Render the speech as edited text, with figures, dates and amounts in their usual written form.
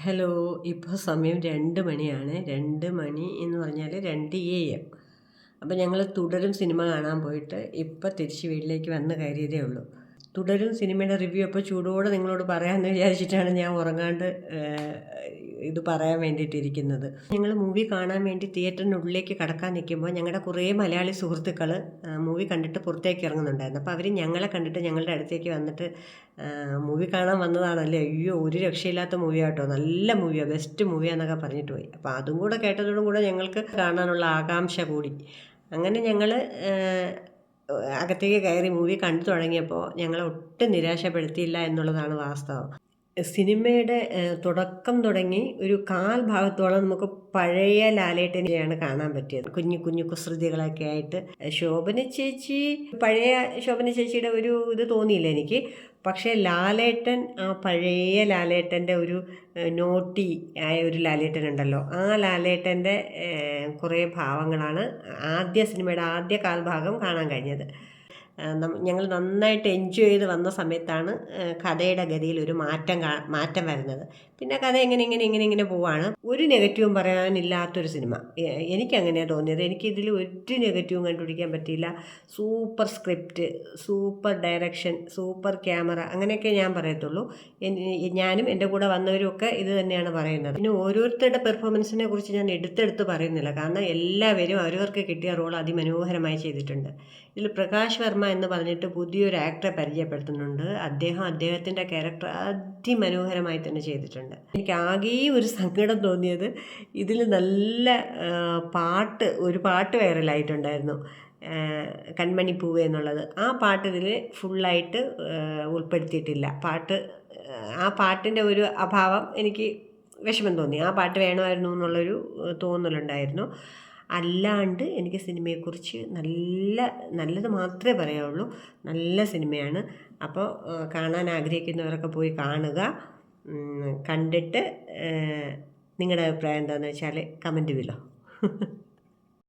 Hello. ഇപ്പോൾ സമയം 2 മണിയാണ്. 2 മണി എന്ന് പറഞ്ഞാൽ 2 AM. അപ്പോൾ ഞങ്ങൾ തുടരും സിനിമ കാണാൻ പോയിട്ട് ഇപ്പോൾ തിരിച്ച് വീട്ടിലേക്ക് വന്ന് കയറിയതേ ഉള്ളൂ. തുടരും സിനിമയുടെ റിവ്യൂ അപ്പോൾ ചൂടോടെ നിങ്ങളോട് പറയാമെന്ന് വിചാരിച്ചിട്ടാണ് ഞാൻ ഉറങ്ങാണ്ട് ഇത് പറയാൻ വേണ്ടിയിട്ടിരിക്കുന്നത്. ഞങ്ങൾ മൂവി കാണാൻ വേണ്ടി തിയേറ്ററിനുള്ളിലേക്ക് കടക്കാൻ നിൽക്കുമ്പോൾ ഞങ്ങളുടെ കുറേ മലയാളി സുഹൃത്തുക്കൾ മൂവി കണ്ടിട്ട് പുറത്തേക്ക് ഇറങ്ങുന്നുണ്ടായിരുന്നു. അപ്പോൾ അവർ ഞങ്ങളെ കണ്ടിട്ട് ഞങ്ങളുടെ അടുത്തേക്ക് വന്നിട്ട് മൂവി കാണാൻ വന്നതാണല്ലേ, അയ്യോ ഒരു രക്ഷയില്ലാത്ത മൂവിയാട്ടോ, നല്ല മൂവിയാണ്, ബെസ്റ്റ് മൂവിയാന്നൊക്കെ പറഞ്ഞിട്ട് പോയി. അപ്പോൾ അതും കൂടെ കേട്ടതോടും കൂടെ ഞങ്ങൾക്ക് കാണാനുള്ള ആകാംക്ഷ കൂടി. അങ്ങനെ ഞങ്ങൾ അകത്തേക്ക് കയറി മൂവി കണ്ടു തുടങ്ങിയപ്പോൾ ഞങ്ങളെ ഒട്ടും നിരാശപ്പെടുത്തിയില്ല എന്നുള്ളതാണ് വാസ്തവം. സിനിമയുടെ തുടക്കം തുടങ്ങി ഒരു കാൽ ഭാഗത്തോളം നമുക്ക് പഴയ ലാലേട്ടനെയാണ് കാണാൻ പറ്റിയത്. കുഞ്ഞു കുഞ്ഞു കുസൃതികളൊക്കെ ആയിട്ട് പഴയ ശോഭന ചേച്ചിയുടെ ഒരു ഇത് തോന്നിയില്ല എനിക്ക്. പക്ഷേ ലാലേട്ടൻ, ആ പഴയ ലാലേട്ടൻ്റെ ഒരു നോട്ടി ആയ ഒരു ലാലേട്ടൻ ഉണ്ടല്ലോ, ആ ലാലേട്ടൻ്റെ കുറേ ഭാവങ്ങളാണ് സിനിമയുടെ ആദ്യ കാൽഭാഗം കാണാൻ കഴിഞ്ഞത്. ഞങ്ങൾ നന്നായിട്ട് എൻജോയ് ചെയ്ത് വന്ന സമയത്താണ് കഥയുടെ ഗതിയിൽ ഒരു മാറ്റം വരുന്നത്. പിന്നെ കഥ ഇങ്ങനെ പോവാണ്. ഒരു നെഗറ്റീവും പറയാനില്ലാത്തൊരു സിനിമ. എനിക്കങ്ങനെയാണ് തോന്നിയത്. എനിക്കിതിൽ ഒരു നെഗറ്റീവും കണ്ടുപിടിക്കാൻ പറ്റിയില്ല. Super script, super direction, super camera, അങ്ങനെയൊക്കെ ഞാൻ പറയത്തുള്ളൂ. ഞാനും എൻ്റെ കൂടെ വന്നവരും ഒക്കെ ഇത് തന്നെയാണ് പറയുന്നത്. പിന്നെ ഓരോരുത്തരുടെ പെർഫോമൻസിനെ കുറിച്ച് ഞാൻ എടുത്തെടുത്ത് പറയുന്നില്ല, കാരണം എല്ലാവരും അവരവർക്ക് കിട്ടിയ റോൾ അതിമനോഹരമായി ചെയ്തിട്ടുണ്ട്. ഇതിൽ പ്രകാശ് വർമ്മ എന്ന് പറഞ്ഞിട്ട് പുതിയൊരു ആക്ടറെ പരിചയപ്പെടുത്തുന്നുണ്ട്. അദ്ദേഹത്തിൻ്റെ ക്യാരക്ടർ അതിമനോഹരമായി തന്നെ ചെയ്തിട്ടുണ്ട്. എനിക്ക് ആകെ ഒരു സങ്കടം തോന്നിയത്, ഇതിൽ നല്ല ഒരു പാട്ട് വൈറലായിട്ടുണ്ടായിരുന്നു, കൺമണി പൂവേ എന്നുള്ളത്. ആ പാട്ട് ഇതിൽ ഫുള്ളായിട്ട് ഉൾപ്പെടുത്തിയിട്ടില്ല. ആ പാട്ടിൻ്റെ ഒരു അഭാവം എനിക്ക് വിഷമം തോന്നി. ആ പാട്ട് വേണമായിരുന്നു എന്നുള്ളൊരു തോന്നലുണ്ടായിരുന്നു. അല്ലാണ്ട് എനിക്ക് സിനിമയെക്കുറിച്ച് നല്ലത് മാത്രമേ പറയാവുള്ളൂ. നല്ല സിനിമയാണ്. അപ്പോൾ കാണാൻ ആഗ്രഹിക്കുന്നവരൊക്കെ പോയി കാണുക. കണ്ടിട്ട് നിങ്ങളുടെ അഭിപ്രായം എന്താണെന്ന് വെച്ചാൽ കമൻറ്റ് ബിലോ.